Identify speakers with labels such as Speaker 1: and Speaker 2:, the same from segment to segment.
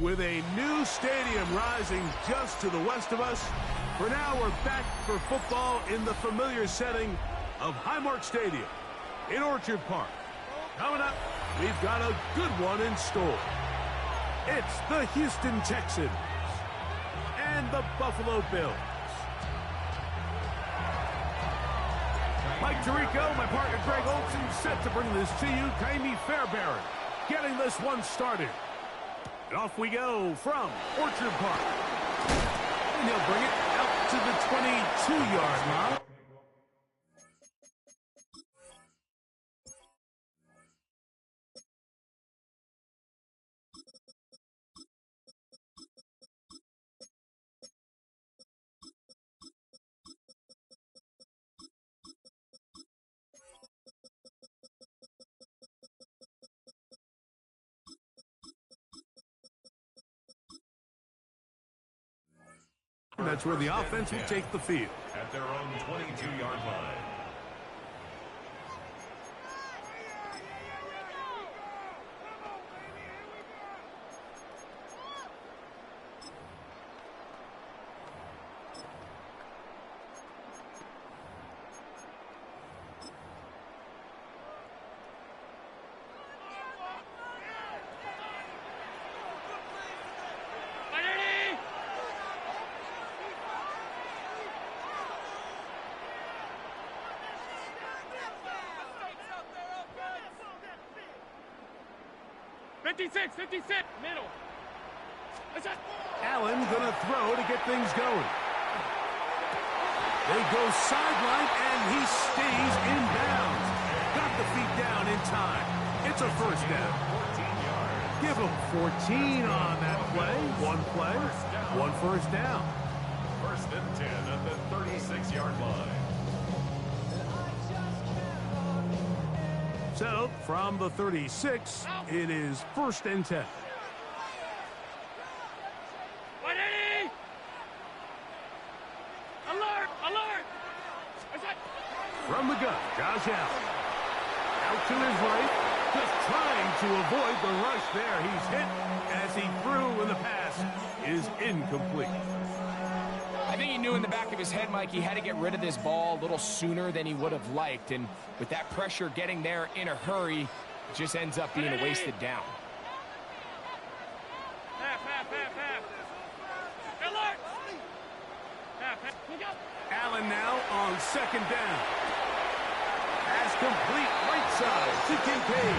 Speaker 1: With a new stadium rising just to the west of us, for now we're back for football in the familiar setting of Highmark Stadium in Orchard Park. Coming up, we've got a good one in store. It's the Houston Texans and the Buffalo Bills. Mike Tirico, my partner Greg Olson, set to bring this to you. Kaimi Fairbairn getting this one started. And off we go from Orchard Park. And he'll bring it out to the 22-yard line. And that's where the offense will take the field.
Speaker 2: At their own 22-yard line.
Speaker 3: Middle.
Speaker 1: Allen gonna throw to get things going. They go sideline and he stays in bounds. Got the feet down in time. It's a first down. Give him 14 on that play. One play, one first down.
Speaker 2: First and 10 at the 36-yard line.
Speaker 1: So, from the 36, it is first and 10.
Speaker 3: Alert! Alert!
Speaker 1: From the gun, Josh Allen. Out to his right, just trying to avoid the rush there. He's hit as he threw, and the pass is incomplete.
Speaker 4: I think he knew in the back of his head, Mike, he had to get rid of this ball a little sooner than he would have liked. And with that pressure getting there in a hurry, it just ends up being a wasted down.
Speaker 3: Alert!
Speaker 1: Allen now on second down. Pass complete right side to Kincaid.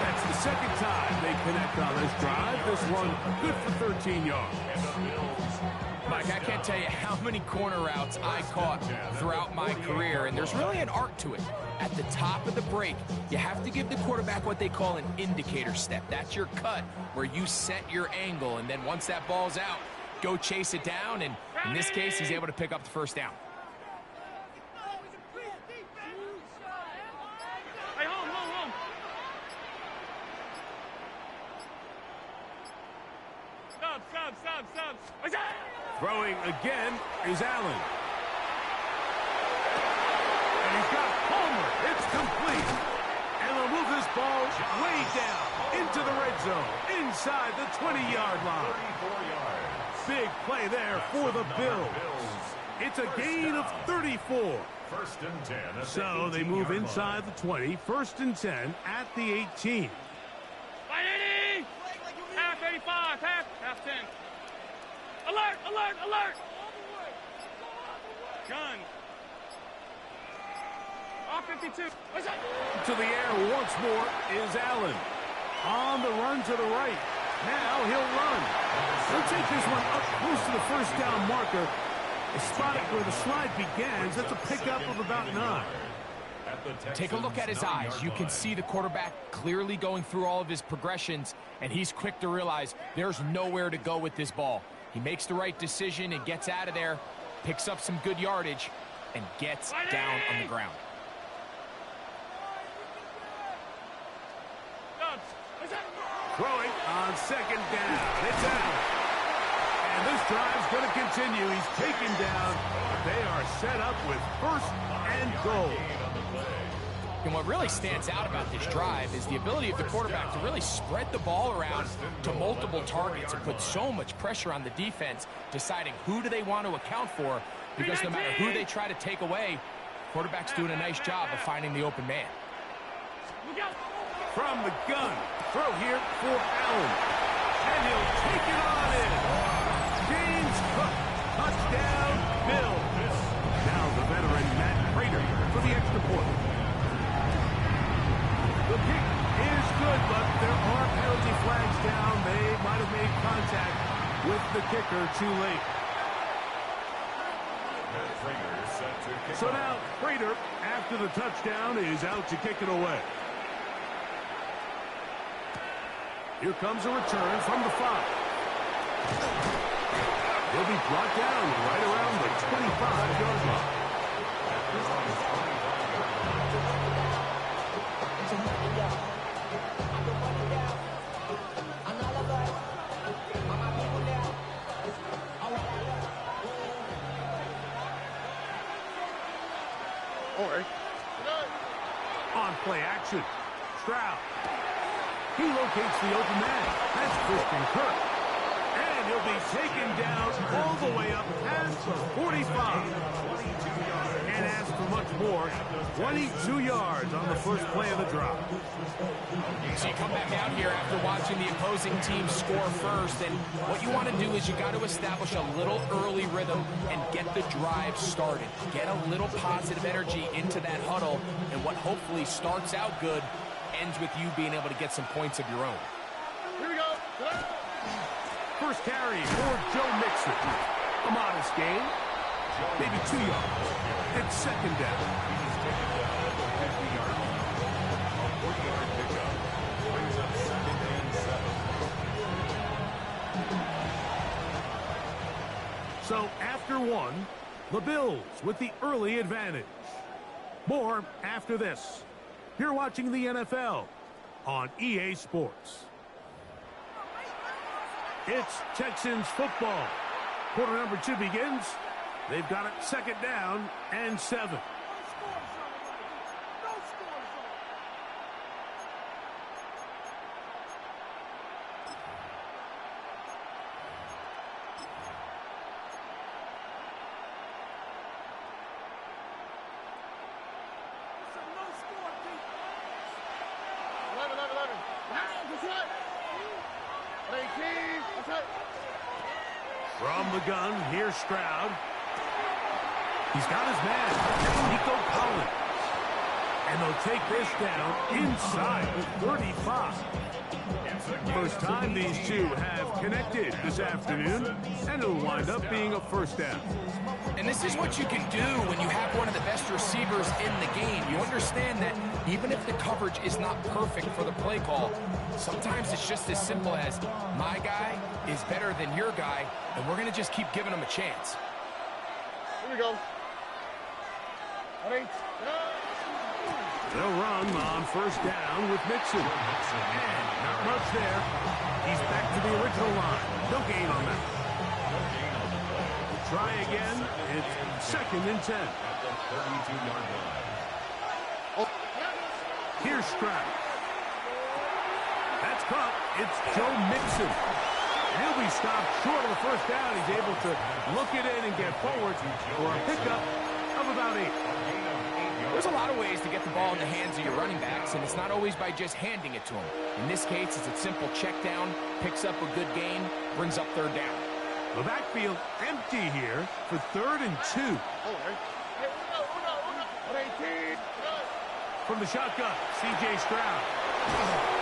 Speaker 1: That's the second time they connect on this drive. This one good for 13 yards.
Speaker 4: Mike, I can't tell you how many corner routes I caught throughout my career, and there's really an art to it. At the top of the break, you have to give the quarterback what they call an indicator step. That's your cut where you set your angle, and then once that ball's out, go chase it down, and in this case, he's able to pick up the first down.
Speaker 3: Hey, home. Stop.
Speaker 1: Throwing again is Allen. And he's got Palmer. It's complete. And they'll move this ball way down into the red zone, inside the 20-yard line.
Speaker 2: 34 yards.
Speaker 1: Big play there for the Bills. It's a gain of 34.
Speaker 2: First and 10 at
Speaker 1: So
Speaker 2: the
Speaker 1: they move
Speaker 2: 18-yard
Speaker 1: inside
Speaker 2: line.
Speaker 1: the 20, first and 10 at the 18.
Speaker 3: Half 85, half 10. Alert! Gun. Off 52.
Speaker 1: To the air once more is Allen. On the run to the right. Now he'll run. They'll take this one up close to the first down marker. A spot where the slide begins. That's a pickup of about 9.
Speaker 4: Take a look at his eyes. You can see the quarterback clearly going through all of his progressions, and he's quick to realize there's nowhere to go with this ball. He makes the right decision and gets out of there, picks up some good yardage, and gets down on the ground.
Speaker 1: Throwing on second down. It's out. And this drive's going to continue. He's taken down. They are set up with first and goal.
Speaker 4: And what really stands out about this drive is the ability of the quarterback to really spread the ball around to multiple targets and put so much pressure on the defense, deciding who do they want to account for, because no matter who they try to take away, quarterback's doing a nice job of finding the open man.
Speaker 1: From the gun, throw here for Allen. And he'll take it on in. James Cook, touchdown, Bill. Now the veteran Matt Prater for the extra point. The kick is good, but there are penalty flags down. They might have made contact with the kicker too late. So now Prater, after the touchdown, is out to kick it away. Here comes a return from the 5. He'll be brought down right around the 25-yard line. On play action, Stroud. He locates the open man. That's Christian Kirk. And he'll be taken down all the way up past the 45. And ask for much more. 22 yards on the first play of the drive.
Speaker 4: So you come back out here after watching the opposing team score first, and what you want to do is you got to establish a little early rhythm and get the drive started. Get a little positive energy into that huddle, and what hopefully starts out good ends with you being able to get some points of your own.
Speaker 3: Here we go.
Speaker 1: First carry for Joe Mixon. A modest gain. Maybe 2 yards. It's second down. So after one, the Bills with the early advantage. More after this. You're watching the NFL on EA Sports. It's Texans football. Quarter number 2 begins. They've got it second down and 7. From the gun, here's Stroud. He's got his man, Nico Collins. And they'll take this down inside the 35. First time these two have connected this afternoon, and it'll wind up being a first down.
Speaker 4: And this is what you can do when you have one of the best receivers in the game. You understand that even if the coverage is not perfect for the play call, sometimes it's just as simple as my guy is better than your guy, and we're going to just keep giving him a chance.
Speaker 3: Here we go.
Speaker 1: They'll run on first down with Mixon. And not much there. He's back to the original line. No gain on that. We'll try again. It's second and 10. Here's Stroud. That's caught. It's Joe Mixon. He'll be stopped short of the first down. He's able to look it in and get forward for a pickup of about 8.
Speaker 4: There's a lot of ways to get the ball in the hands of your running backs, and it's not always by just handing it to them. In this case, it's a simple check down, picks up a good gain, brings up third down.
Speaker 1: The backfield empty here for 3rd and 2. From the shotgun, C.J. Stroud.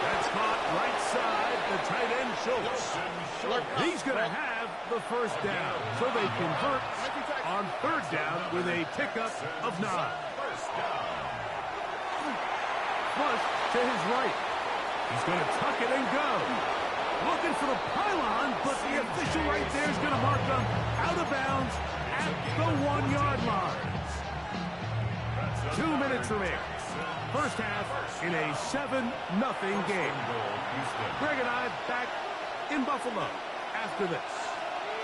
Speaker 1: That's caught right side, the tight end Schultz. He's going to have the first down, so they convert on 3rd down with a pickup of 9. Flush to his right. He's going to tuck it and go. Looking for the pylon, but the official right there is going to mark them out of bounds at the 1-yard line. 2 minutes remaining. First half in a 7-0 game. Greg and I back in Buffalo after this.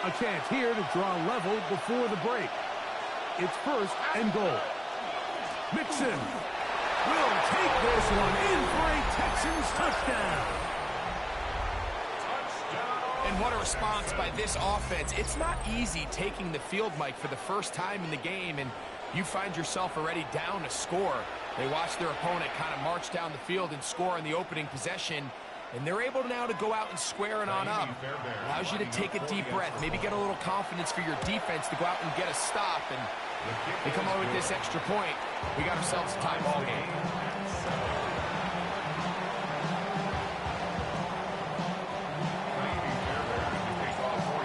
Speaker 1: A chance here to draw level before the break. It's 1st and goal. Mixon. will take this one in for a Texans touchdown.
Speaker 4: And what a response by this offense. It's not easy taking the field, Mike, for the first time in the game, and you find yourself already down a score. They watch their opponent kind of march down the field and score on the opening possession, and they're able now to go out and square it on up. Allows you to take a deep breath, maybe get a little confidence for your defense to go out and get a stop, and they come over with this extra point. We got ourselves a tie ball game.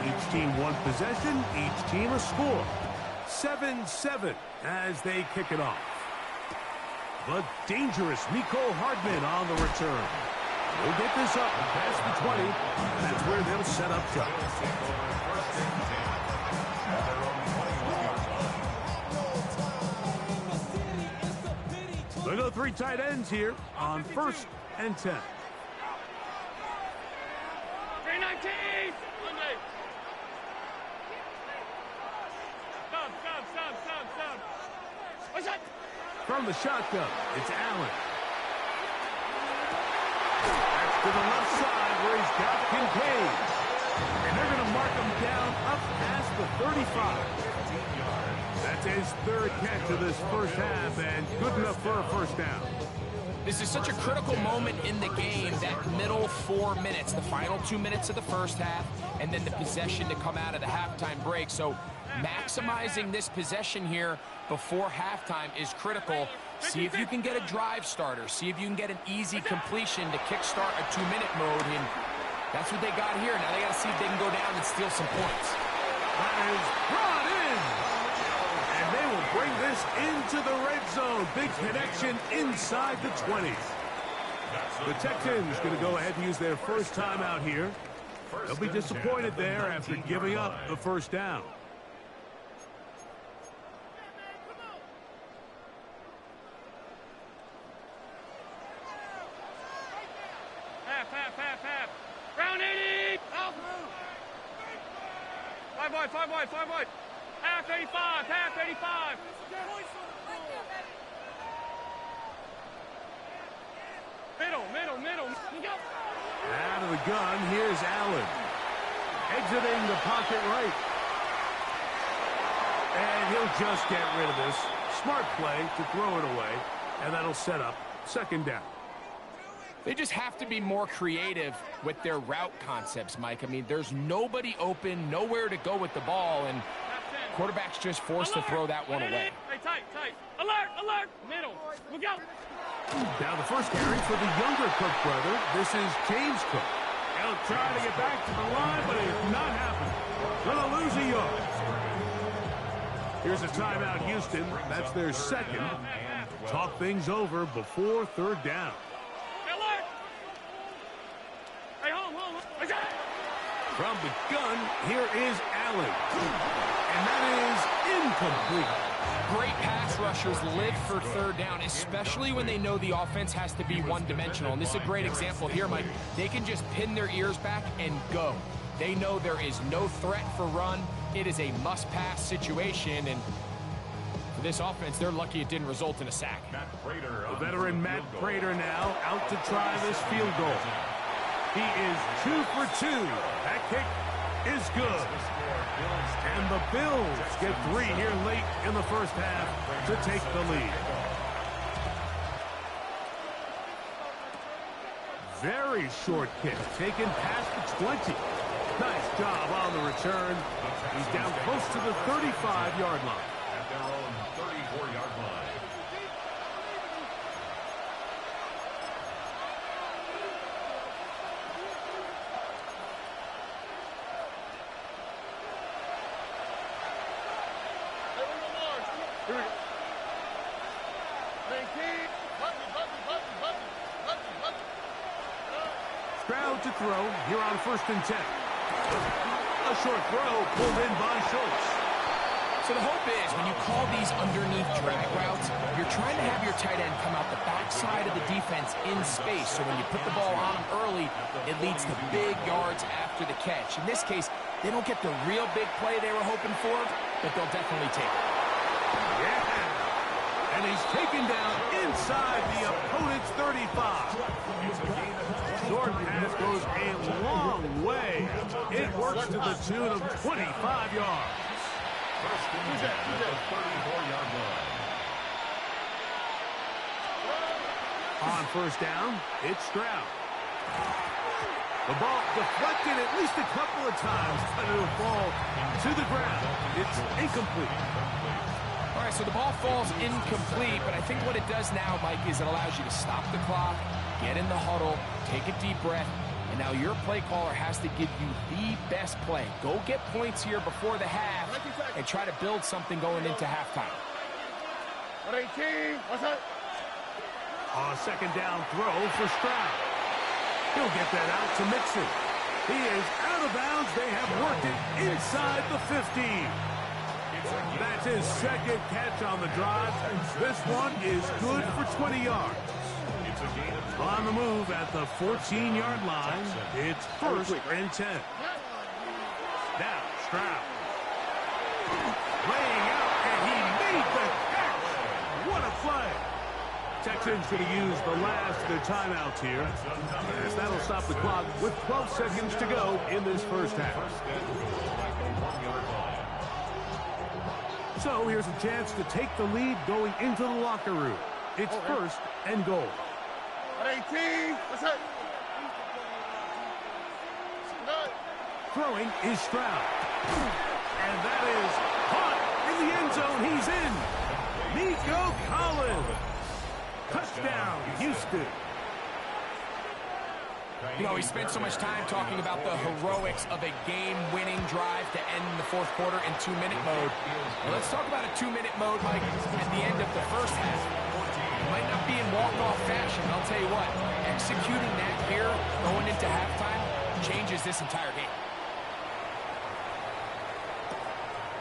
Speaker 1: Each team one possession, each team a score. 7-7 as they kick it off. The dangerous Mecole Hardman on the return. We'll get this up past the 20, and that's where they'll set up shop. They go 3 tight ends here on 1st and 10.
Speaker 3: 319! Stop.
Speaker 1: From the shotgun, it's Allen. That's to the left side where he's got Kincaid. And they're going to mark him down up past the 35. That's his 3rd catch of this first half, and good enough for a first down.
Speaker 4: This is such a critical moment in the game, that middle 4 minutes, the final 2 minutes of the first half, and then the possession to come out of the halftime break. So maximizing this possession here before halftime is critical. See if you can get a drive starter. See if you can get an easy completion to kickstart a 2-minute mode, and that's what they got here. Now they got to see if they can go down and steal some points.
Speaker 1: That is brought in. And they will bring this into the red zone. Big connection inside the 20. The Texans going to go ahead and use their first timeout here. They'll be disappointed there after giving up the first down.
Speaker 3: Half. Round 80! Out! 5 wide. Half 85. Middle. Go.
Speaker 1: Out of the gun, here's Allen. Exiting the pocket right. And he'll just get rid of this. Smart play to throw it away, and that'll set up 2nd down.
Speaker 4: They just have to be more creative with their route concepts, Mike. I mean, there's nobody open, nowhere to go with the ball, and quarterback's just forced to throw that one away.
Speaker 3: Hey, tight. Alert. Middle. We'll go.
Speaker 1: Now the first carry for the younger Cook brother. This is James Cook. He'll try to get back to the line, but it's not happening. Gonna lose a yard. Here's a timeout, Houston. That's their 2nd. Talk things over before 3rd down.
Speaker 3: Alert. Hey, home.
Speaker 1: From the gun, here is Allen. And that is incomplete.
Speaker 4: Great pass rushers live for 3rd down, especially when they know the offense has to be one-dimensional. And this is a great example here, Mike. They can just pin their ears back and go. They know there is no threat for run. It is a must-pass situation, and for this offense, they're lucky it didn't result in a sack.
Speaker 1: The veteran Matt Prater now out to try this field goal. He is 2 for 2. That kick is good. And the Bills get 3 here late in the first half to take the lead. Very short kick, taken past the 20. Nice job on the return. He's down close to the 35-yard line.
Speaker 2: At their own 34-yard line.
Speaker 3: Here we go.
Speaker 1: Stroud to throw here on 1st and 10. A short throw pulled in by Schultz.
Speaker 4: So the hope is when you call these underneath drag routes, you're trying to have your tight end come out the backside of the defense in space. So when you put the ball on them early, it leads to big yards after the catch. In this case, they don't get the real big play they were hoping for, but they'll definitely take it.
Speaker 1: Yeah. And he's taken down inside the opponent's 35. Short pass goes a long way. It works to the tune of 25 yards.
Speaker 2: First and 10 at the 34-yard line.
Speaker 1: On first down, it's Stroud. The ball deflected at least a couple of times, but it'll fall to the ground. It's incomplete.
Speaker 4: All right, so the ball falls incomplete, but I think what it does now, Mike, is it allows you to stop the clock, get in the huddle, take a deep breath, and now your play caller has to give you the best play. Go get points here before the half and try to build something going into halftime.
Speaker 3: 118. What's that?
Speaker 1: A second down throw for Stroud. He'll get that out to Mixon. He is out of bounds. They have worked it inside the 15. That's his second catch on the drive. This one is good for 20 yards. On the move at the 14-yard line, it's first and 10. Now, Stroud. Laying out, and he made the catch. What a play. Texans going to use the last of their timeouts here, as that'll stop the clock with 12 seconds to go in this first half. So here's a chance to take the lead going into the locker room. It's first and goal.
Speaker 3: 118. What's that?
Speaker 1: Throwing is Stroud. And that is caught in the end zone. He's in. Nico Collins. Touchdown, Houston.
Speaker 4: You know, he spent so much time talking about the heroics of a game-winning drive to end the fourth quarter in 2-minute mode. Well, let's talk about a 2-minute mode, Mike, at the end of the first half. It might not be in walk-off fashion, I'll tell you what. Executing that here, going into halftime, changes this entire game.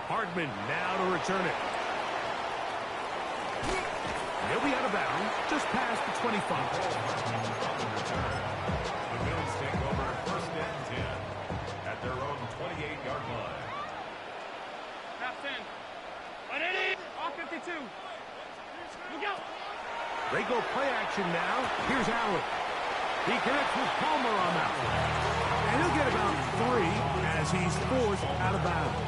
Speaker 1: Hardman now to return it. He'll be out of bounds, just past the 25.
Speaker 2: The Bills take over first and 10 at their own 28-yard line.
Speaker 3: Half 10. 180. All 52. Look out.
Speaker 1: They go play action now. Here's Allen. He connects with Palmer on that one. And he'll get about 3 as he's forced out of bounds.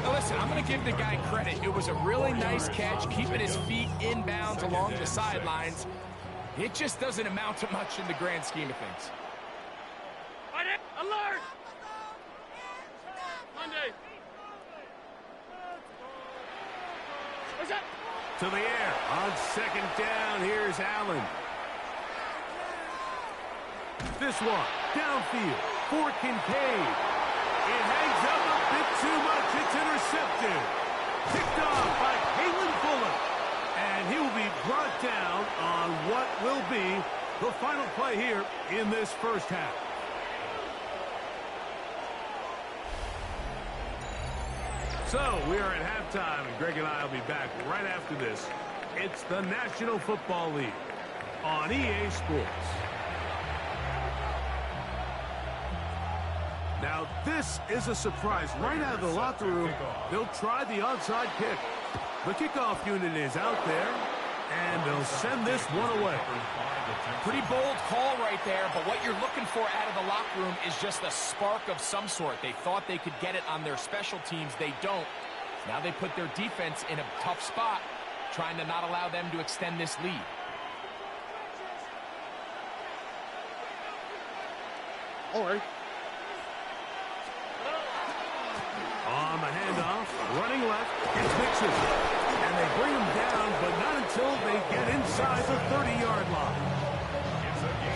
Speaker 4: Now listen, I'm going to give the guy credit. It was a really nice catch, keeping his feet inbounds along the sidelines. It just doesn't amount to much in the grand scheme of things.
Speaker 3: Alert! Monday. What's that?
Speaker 1: To the air. On second down, here's Allen. This one, downfield for Kincaid. It hangs up a bit too much. It's intercepted. Picked off by Kalen Fuller. And he will be brought down on what will be the final play here in this first half. So we are at halftime, and Greg and I will be back right after this. It's the National Football League on EA Sports. Now, this is a surprise. Right out of the locker room, they'll try the onside kick. The kickoff unit is out there, and they'll send this one away.
Speaker 4: Pretty bold call right there, but what you're looking for out of the locker room is just a spark of some sort. They thought they could get it on their special teams. They don't. Now they put their defense in a tough spot, trying to not allow them to extend this lead.
Speaker 3: All right.
Speaker 1: On the handoff, running left, it's Mixon. And they bring him down, but not until they get inside the 30-yard line.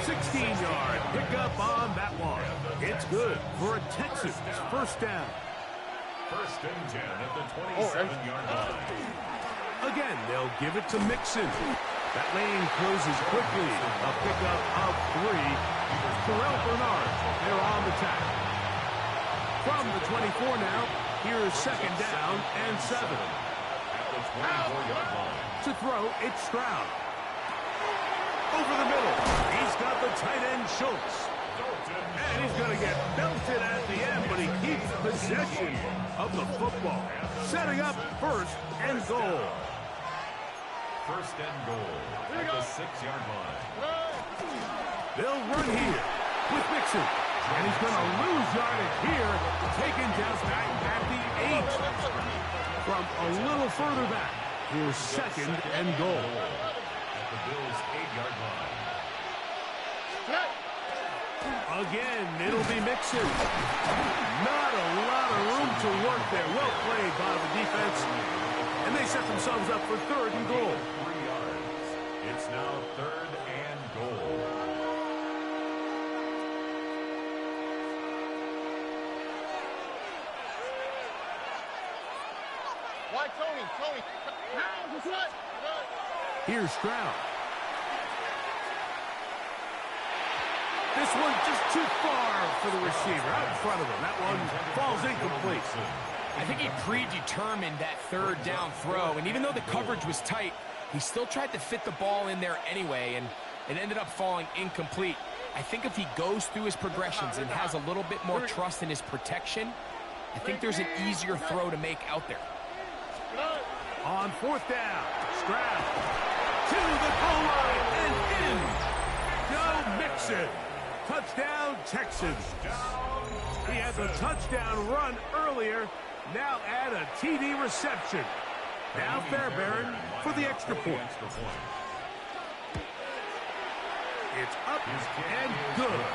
Speaker 1: 16-yard pickup on that one. It's good for a Texans first down.
Speaker 2: First and 10 at the 27-yard line.
Speaker 1: Again, they'll give it to Mixon. That lane closes quickly. A pickup of 3. Terrell Bernard, they're on the tackle. From the 24 now, here's second down and 7.
Speaker 2: At the 24-yard line.
Speaker 1: To throw, it's Stroud. Over the middle, he's got the tight end Schultz. And he's going to get belted at the end, but he keeps possession of the football. Setting up first and goal.
Speaker 2: first and goal at the 6-yard line.
Speaker 1: They'll run here with Mixon. And he's going to lose yardage here, taken down back at the 8. From a little further back, here's second and goal.
Speaker 2: At the Bills' 8-yard line.
Speaker 1: Again, it'll be Mixon. Not a lot of room to work there. Well played by the defense. And they set themselves up for third and goal.
Speaker 2: 3 yards. It's now third and goal.
Speaker 3: Why, Tony?
Speaker 1: Here's Stroud. This one just too far for the receiver. Out in front of him. That one falls incomplete.
Speaker 4: I think he predetermined that third down throw, and even though the coverage was tight, he still tried to fit the ball in there anyway, and it ended up falling incomplete. I think if he goes through his progressions and has a little bit more trust in his protection, I think there's an easier throw to make out there.
Speaker 1: On fourth down, Stroud to the goal line and in. Joe Mixon. Touchdown, Texans. He had the touchdown run earlier. Now add a TD reception. Now Fairbairn for the extra point. It's up and good.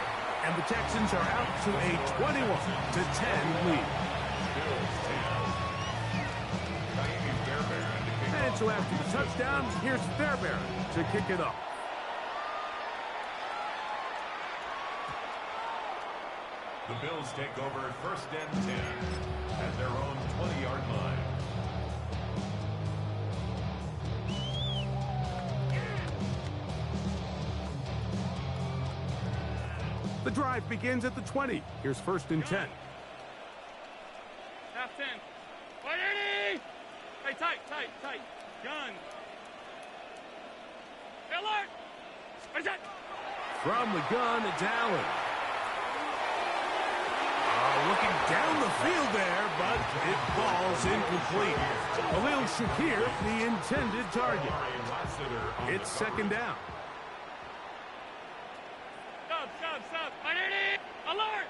Speaker 1: And the Texans are out to a 21-10 lead. And so after the touchdown, here's Fairbairn to kick it off.
Speaker 2: The Bills take over first and 10 at their own 20-yard line.
Speaker 1: The drive begins at the 20. Here's first and 10.
Speaker 3: Half 10. 180! Hey, tight. Gun. Hey, alert! What is that?
Speaker 1: From the gun, it's Allen. Looking down the field there, but it falls incomplete. Khalil Shakir, the intended target. It's second down.
Speaker 3: Stop. 180! Alert!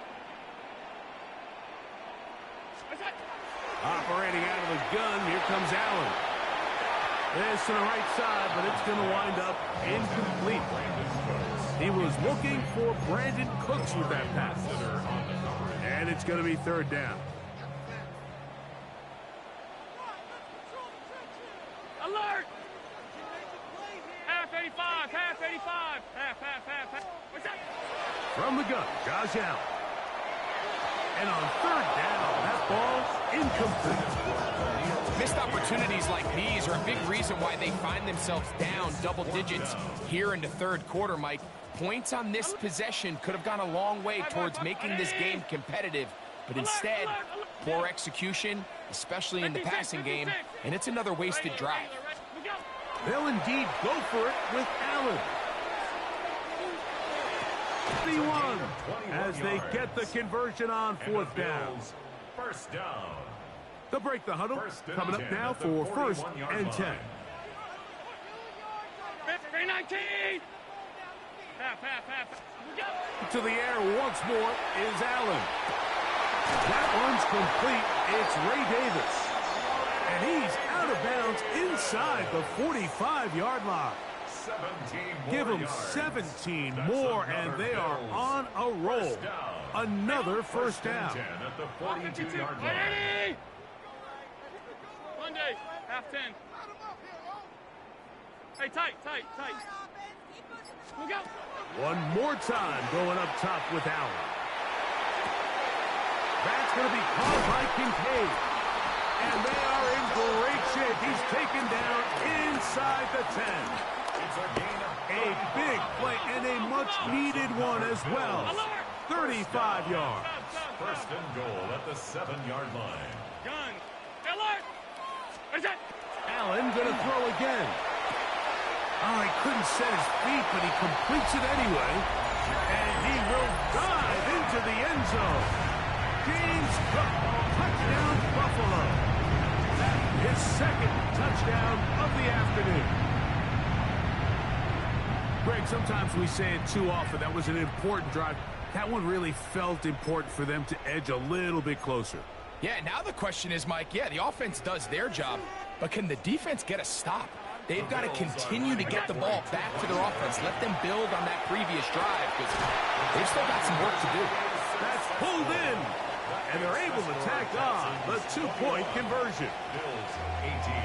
Speaker 3: What's that?
Speaker 1: Operating out of the gun, here comes Allen. This to the right side, but it's going to wind up incomplete. He was looking for Brandon Cooks with that pass. And it's going to be third down.
Speaker 3: Alert! Half 85. Half. What's that?
Speaker 1: From the gun, Josh Allen. And on third down, that ball's incomplete.
Speaker 4: Missed opportunities like these are a big reason why they find themselves down double digits here in the third quarter, Mike. Points on this possession could have gone a long way towards making this game competitive, but instead, poor execution, especially in the passing game, and it's another wasted drive.
Speaker 1: They'll indeed go for it with Allen. 31 as they get the conversion on fourth down.
Speaker 2: First down.
Speaker 1: They'll break the huddle. Coming up now for first and 10.
Speaker 3: 19! Half.
Speaker 1: To the air once more is Allen. That one's complete. It's Ray Davis. And he's out of bounds inside the 45-yard line.
Speaker 2: 17
Speaker 1: Give them
Speaker 2: yards.
Speaker 1: 17 more, and they are on a roll. Another first down.
Speaker 2: 10 at the 42-yard line.
Speaker 3: 180! Monday, half 10. Hey, tight. Look out.
Speaker 1: One more time going up top with Allen. That's going to be caught by Kincaid. And they are in great shape. He's taken down inside the 10.
Speaker 2: It's a gain of
Speaker 1: A big play and a much-needed one as well. 35 yards.
Speaker 2: first and goal at the 7-yard line.
Speaker 3: Gun. Alert! What is that?
Speaker 1: Allen going to throw again. Oh, he couldn't set his feet, but he completes it anyway. And he will dive into the end zone. James Cook, touchdown Buffalo. His second touchdown of the afternoon. Greg, sometimes we say it too often. That was an important drive. That one really felt important for them to edge a little bit closer.
Speaker 4: Yeah, now the question is, Mike, yeah, the offense does their job, but can the defense get a stop? They've got to continue to get the ball back to their offense. Let them build on that previous drive because they've still got some work to do.
Speaker 1: That's pulled in, and they're able to tack on the two-point conversion.
Speaker 2: Bills 18.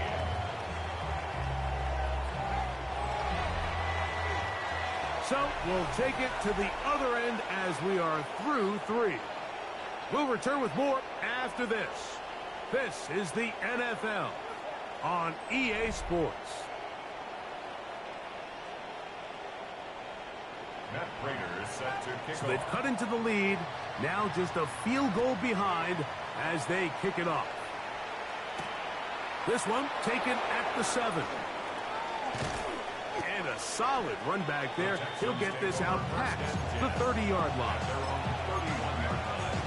Speaker 1: So we'll take it to the other end as we are through 3. We'll return with more after this. This is the NFL on EA Sports.
Speaker 2: Matt Prater is set to kick
Speaker 1: So they've
Speaker 2: off.
Speaker 1: cut into the lead. Now just a field goal behind as they kick it off. This one taken at the 7. And a solid run back there. He'll get this out past the 30-yard line.
Speaker 2: Their own 31-yard line.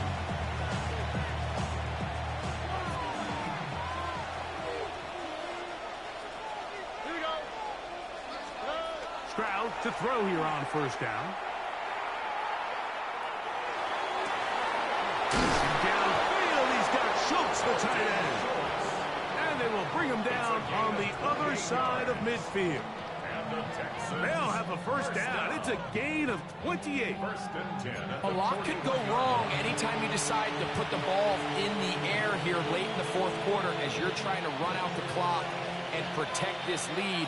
Speaker 1: Stroud to throw here on first down. Downfield, he's got Schultz, the tight end. And they will bring him down on the other side of midfield. They'll have a first down. It's a gain of 28.
Speaker 2: First and 10.
Speaker 4: A lot can go wrong anytime you decide to put the ball in the air here late in the fourth quarter as you're trying to run out the clock and protect this lead.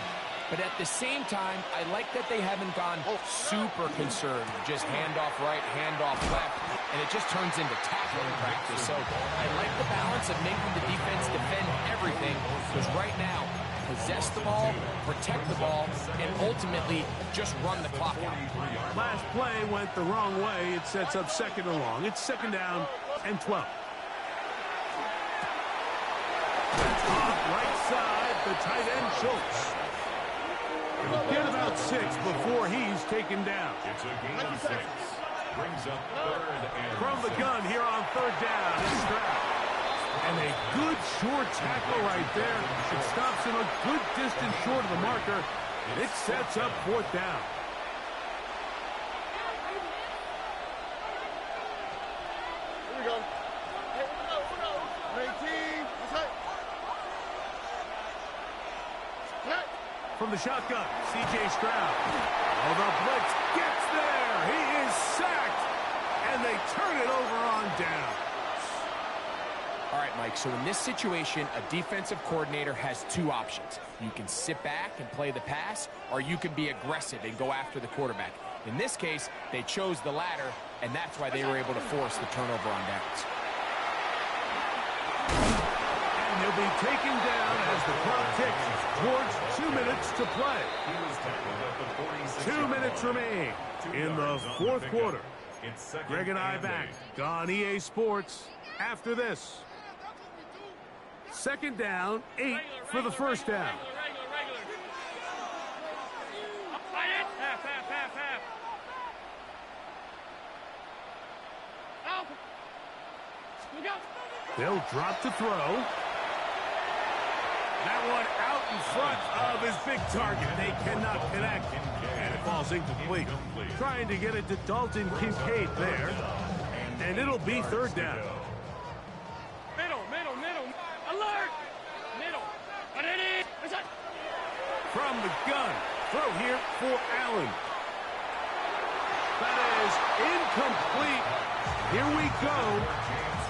Speaker 4: But at the same time, I like that they haven't gone super conservative. Just handoff right, handoff left, and it just turns into tackling practice. So I like the balance of making the defense defend everything because right now, possess the ball, protect the ball, and ultimately just run the clock out.
Speaker 1: Last play went the wrong way. It sets up second and long. It's second down and 12. Off right side, the tight end Schultz. He'll get about 6 before he's taken down.
Speaker 2: It's a gain of 6. Brings up third and
Speaker 1: From the gun here on third down, it's Stroud. And a good short tackle right there. It stops him a good distance short of the marker. It sets up fourth down.
Speaker 5: Here we go.
Speaker 1: From the shotgun, C.J. Stroud. Oh, the blitz gets there. He is sacked. And they turn it over on down.
Speaker 4: All right, Mike, so in this situation, a defensive coordinator has 2 options. You can sit back and play the pass, or you can be aggressive and go after the quarterback. In this case, they chose the latter, and that's why they were able to force the turnover on downs.
Speaker 1: And he'll be taken down as the clock ticks towards 2 minutes to play. 2 minutes remain in the fourth quarter. Greg and I back on EA Sports after this. Second down, 8 for the first down.
Speaker 3: Regular. Half. Out. Look out.
Speaker 1: They'll drop to throw. That one out in front of his big target. They cannot connect. And it falls incomplete. Trying to get it to Dalton Kincaid there. And it'll be third down.
Speaker 3: Middle. Alert. Middle.
Speaker 1: From the gun. Throw here for Allen. That is incomplete. Here we go.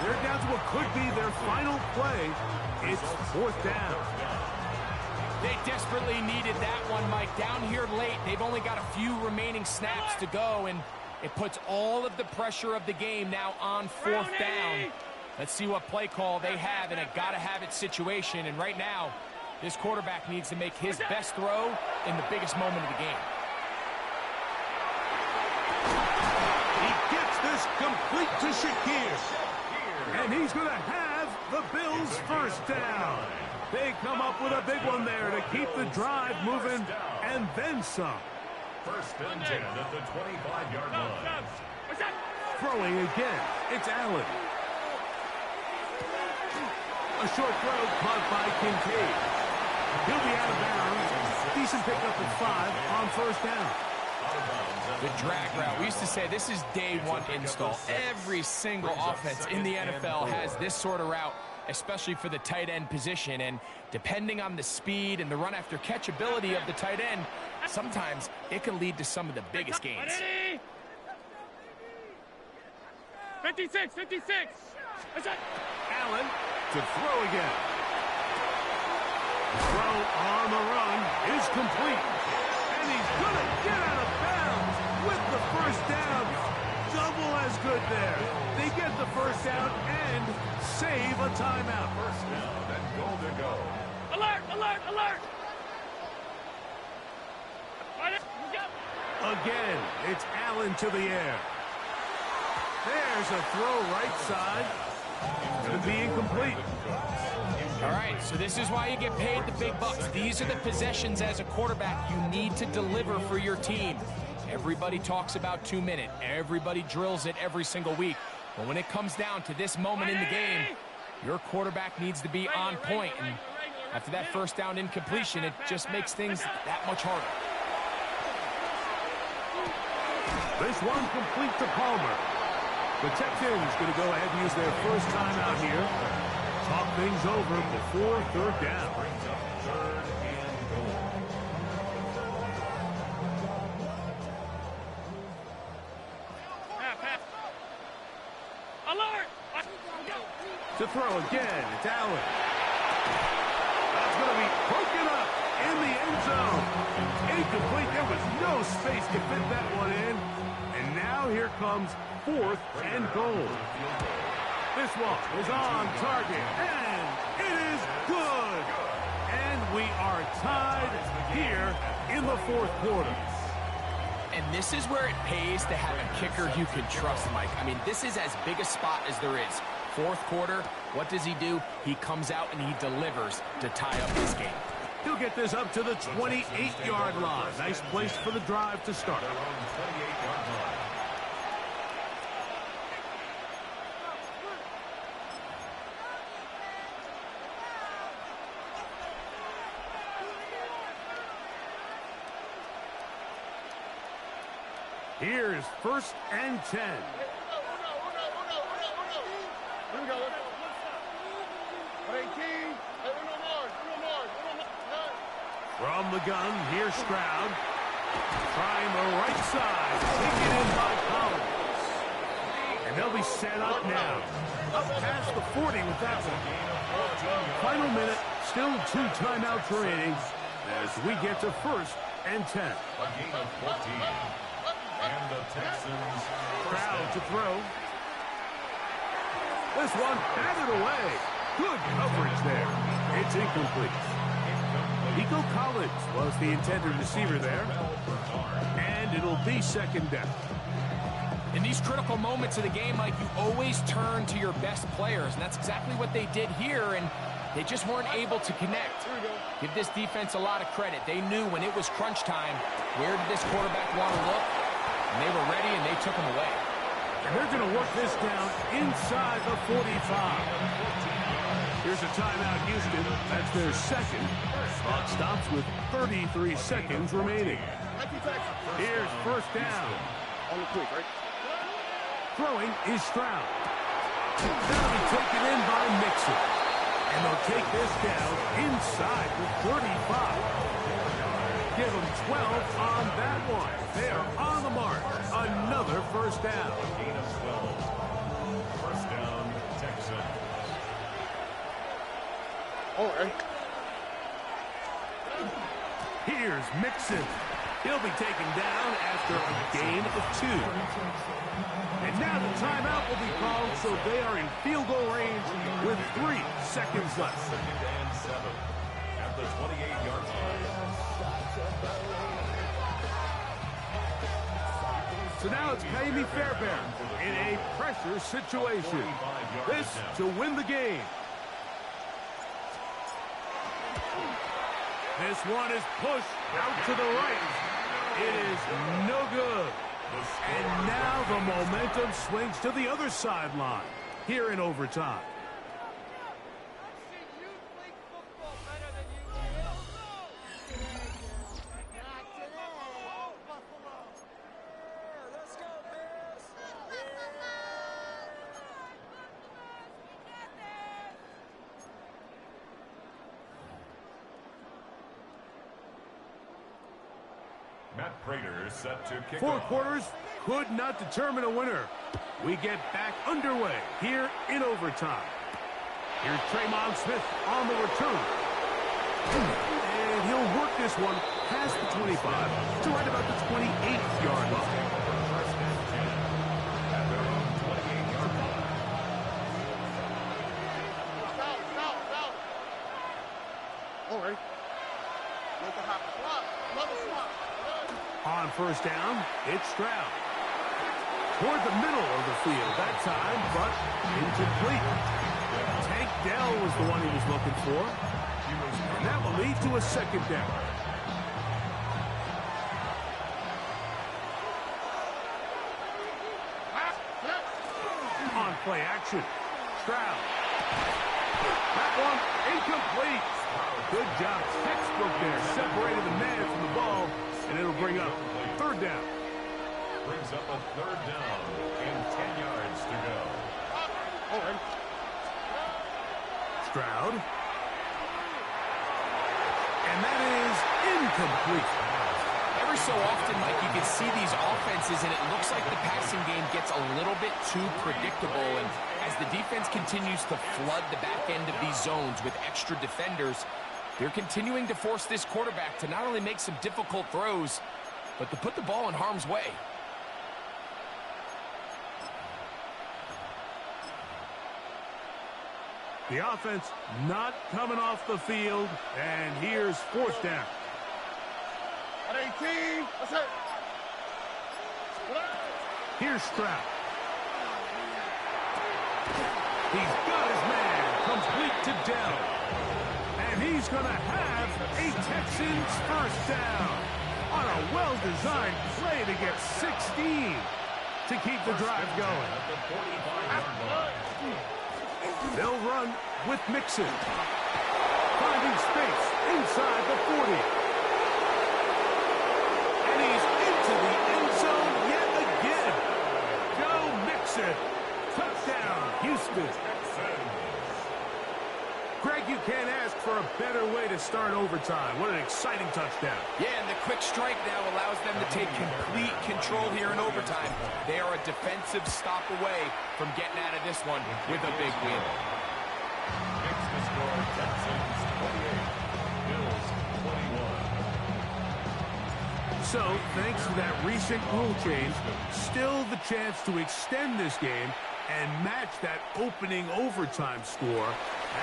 Speaker 1: They're down to what could be their final play. It's fourth down.
Speaker 4: They desperately needed that one, Mike. Down here late, they've only got a few remaining snaps to go, and it puts all of the pressure of the game now on fourth down. Let's see what play call they have in a gotta-have-it situation, and right now, this quarterback needs to make his best throw in the biggest moment of the game.
Speaker 1: He gets this complete to Shakir. And he's going to have the Bills' first down. They come up with a big one there to keep the drive moving and then some.
Speaker 2: First and 10 at the 25-yard line.
Speaker 3: What's that?
Speaker 1: Throwing again, it's Allen. A short throw caught by Kincaid. He'll be out of bounds. Decent pickup of 5 on first down.
Speaker 4: The drag route. We used to say this is day one install. Every single offense in the NFL has this sort of route, especially for the tight end position. And depending on the speed and the run after catch ability of the tight end, sometimes it can lead to some of the biggest gains.
Speaker 3: 56, 56.
Speaker 1: Allen to throw again. Throw on the run is complete. And he's going to get out of bounds with the first down. Double as good there. They get the first down and save a timeout.
Speaker 2: First down and goal to go.
Speaker 3: Alert, alert, alert.
Speaker 1: Again, it's Allen to the air. There's a throw right side. Going to be incomplete.
Speaker 4: All right, so this is why you get paid the big bucks. These are the possessions as a quarterback you need to deliver for your team. Everybody talks about 2 minute. Everybody drills it every single week. But when it comes down to this moment in the game, your quarterback needs to be on point. And after that first down incompletion, it just makes things that much harder.
Speaker 1: This one complete to Palmer. The Texans going to go ahead and use their first timeout here. Talk things over before third down.
Speaker 2: Brings up third and goal.
Speaker 3: Alert.
Speaker 1: To throw again, it's Allen. That's going to be broken up in the end zone. Incomplete. There was no space to fit that one in. And now here comes fourth and goal. This one is on target, and it is good. And we are tied here in the fourth quarter.
Speaker 4: And this is where it pays to have a kicker you can trust, Mike. I mean, this is as big a spot as there is. Fourth quarter, what does he do? He comes out and he delivers to tie up this game.
Speaker 1: He'll get this up to the 28-yard line. Nice place for the drive to start.
Speaker 2: Their own 28-yard line.
Speaker 1: Here's first and 10.
Speaker 5: Here we go. 18. Hey, Uno more.
Speaker 1: From the gun, here's Stroud. Trying the right side. Taken in by Collins. And they'll be set up now. Up past the 40 with that one. Final minute, still 2 timeouts remaining as we get to first and 10.
Speaker 2: A gain of 14. And the Texans
Speaker 1: Stroud to throw. This one batted away. Good coverage there. It's incomplete. Nico Collins was the intended receiver there. And it'll be second down.
Speaker 4: In these critical moments of the game, Mike, you always turn to your best players, and that's exactly what they did here, and they just weren't able to connect. Give this defense a lot of credit. They knew when it was crunch time, where did this quarterback want to look? And they were ready, and they took him away.
Speaker 1: And they're going to work this down inside the 45. Here's a timeout, Houston. That's their second. Clock stops with 33 seconds remaining. Here's first down.
Speaker 5: On the quick, right?
Speaker 1: Throwing is Stroud. That'll be taken in by Mixon. And they'll take this down inside the 35. Give them 12 on that one. They are on the mark. Another first down.
Speaker 2: gain of 12. First down, Texans.
Speaker 5: All right.
Speaker 1: Here's Mixon. He'll be taken down after a gain of 2. And now the timeout will be called, so they are in field goal range with 3 seconds left.
Speaker 2: Second and 7 at the 28-yard line.
Speaker 1: So now it's Pay Me Fairbairn in a pressure situation. This to win the game. This one is pushed out to the right. It is no good. And now the momentum swings to the other sideline here in overtime.
Speaker 2: Matt Prater set to kick
Speaker 1: 4
Speaker 2: off.
Speaker 1: quarters could not determine a winner. We get back underway here in overtime. Here's Tremont Smith on the return. And he'll work this one past the 25 to right about the 28-yard line.
Speaker 2: First and 10 at their own 28-yard line.
Speaker 5: Foul. All right. Make a hop. Swap. Another swap.
Speaker 1: On first down, it's Stroud. Toward the middle of the field that time, but incomplete. Tank Dell was the one he was looking for. And that will lead to a second down. On play action, Stroud. That one incomplete. Good job. Textbook there. Separated the man from the ball, and it'll bring up third down.
Speaker 2: Brings up a third down and 10 yards to go.
Speaker 5: All right.
Speaker 1: Stroud. And that is incomplete.
Speaker 4: Every so often, Mike, you can see these offenses, and it looks like the passing game gets a little bit too predictable. And as the defense continues to flood the back end of these zones with extra defenders, they're continuing to force this quarterback to not only make some difficult throws, but to put the ball in harm's way.
Speaker 1: The offense not coming off the field, and here's fourth down.
Speaker 5: At 18. Let's hit.
Speaker 1: Here's Stroud. He's got his man, complete to Dell. And he's going to have a Texans first down on a well-designed play to get 16 to keep the drive going. They'll run with Mixon. Finding space inside the 40. And he's into the end zone yet again. Joe Mixon. Touchdown, Houston. Greg, you can't ask for a better way to start overtime. What an exciting touchdown.
Speaker 4: Yeah, and the quick strike now allows them to take complete control here in overtime. They are a defensive stop away from getting out of this one with a big win.
Speaker 2: Next to score, Texans 28, Bills 21.
Speaker 1: So, thanks to that recent rule change, still the chance to extend this game and match that opening overtime score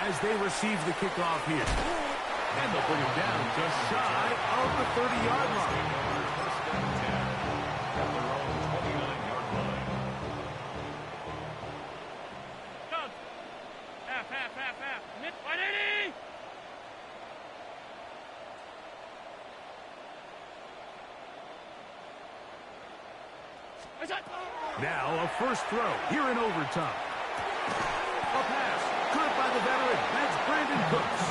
Speaker 1: as they receive the kickoff here. And they'll bring him down just shy of the 30-yard line.
Speaker 2: First and 10 at their own 29-yard line.
Speaker 3: Go. Half. 180.
Speaker 1: Now a first throw here in overtime. A pass, caught by the veteran. That's Brandon Cooks.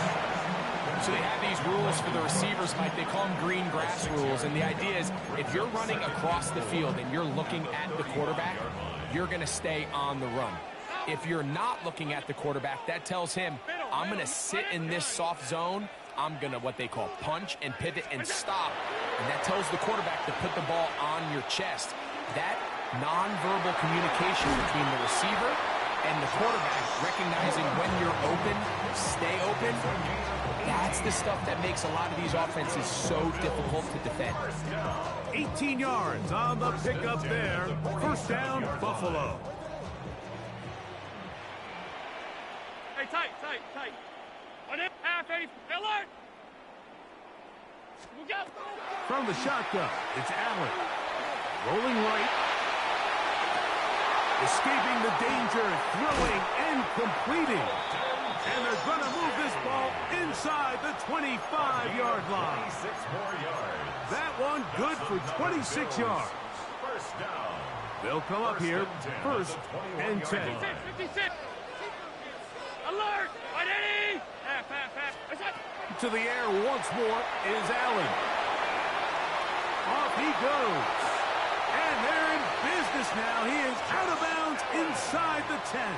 Speaker 4: So they have these rules for the receivers, Mike. They call them green grass rules. And the idea is if you're running across the field and you're looking at the quarterback, you're going to stay on the run. If you're not looking at the quarterback, that tells him, I'm going to sit in this soft zone. I'm going to what they call punch and pivot and stop. And that tells the quarterback to put the ball on your chest. That nonverbal communication between the receiver and the quarterback, recognizing when you're open, stay open, that's the stuff that makes a lot of these offenses so difficult to defend.
Speaker 1: 18 yards on the pickup there. First down, Buffalo.
Speaker 3: Hey, tight. On it. Half 80. Alert. We go.
Speaker 1: From the shotgun, it's Allen. Rolling right. Escaping the danger, throwing and completing. And they're going to move this ball inside the 25-yard line.
Speaker 2: 26 more yards.
Speaker 1: That one good for 26 yards.
Speaker 2: First down.
Speaker 1: They'll come up here first and 10.
Speaker 3: 56. Alert. 180. Half.
Speaker 1: To the air once more is Allen. Off he goes. And they're in business now. He is out of bounds inside the 10.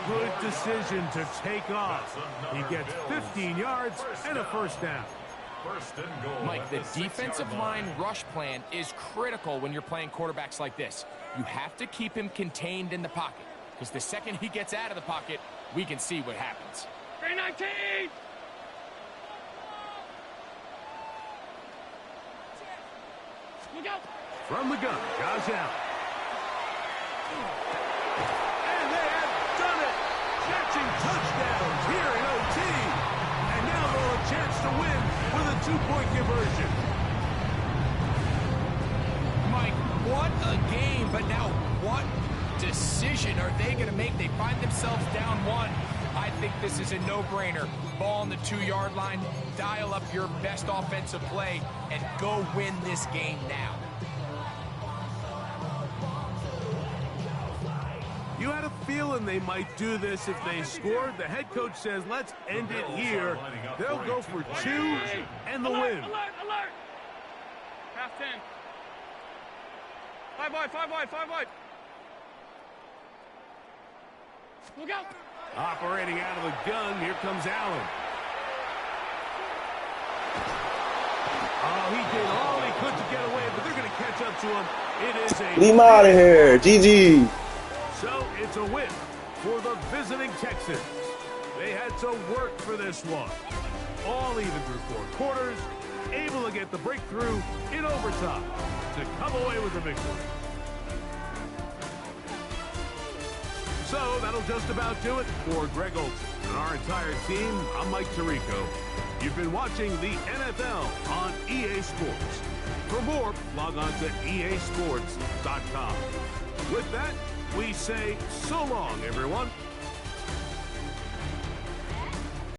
Speaker 1: Good decision to take off. He gets 15 yards and a first down.
Speaker 2: First and goal.
Speaker 4: Mike,
Speaker 2: at
Speaker 4: the
Speaker 2: 6-yard
Speaker 4: defensive line rush plan is critical when you're playing quarterbacks like this. You have to keep him contained in the pocket, because the second he gets out of the pocket, we can see what happens.
Speaker 3: 319! Look out!
Speaker 1: From the gun, Josh Allen. And they have done it! Catching touchdowns here in OT. And now they'll have a chance to win with a 2-point conversion.
Speaker 4: Mike, what a game, but now what decision are they going to make? They find themselves down 1. I think this is a no-brainer. Ball on the 2-yard line, dial up your best offensive play, and go win this game now.
Speaker 1: You had a feeling they might do this if they scored. The head coach says, let's end it here. They'll go for 2 and the win.
Speaker 3: Alert, alert! Half 10. 5 wide, 5 wide, 5 wide. Look out!
Speaker 1: Operating out of the gun, here comes Allen. Oh, he did all he could to get away, but they're going to catch up to him. It is a...
Speaker 6: Leave him out of here. GG.
Speaker 1: So it's a win for the visiting Texans. They had to work for this one. All even through 4 quarters, able to get the breakthrough in overtime to come away with the victory. So that'll just about do it for Greg Olson and our entire team. I'm Mike Tirico. You've been watching the NFL on EA Sports. For more, log on to easports.com. With that, we say so long, everyone.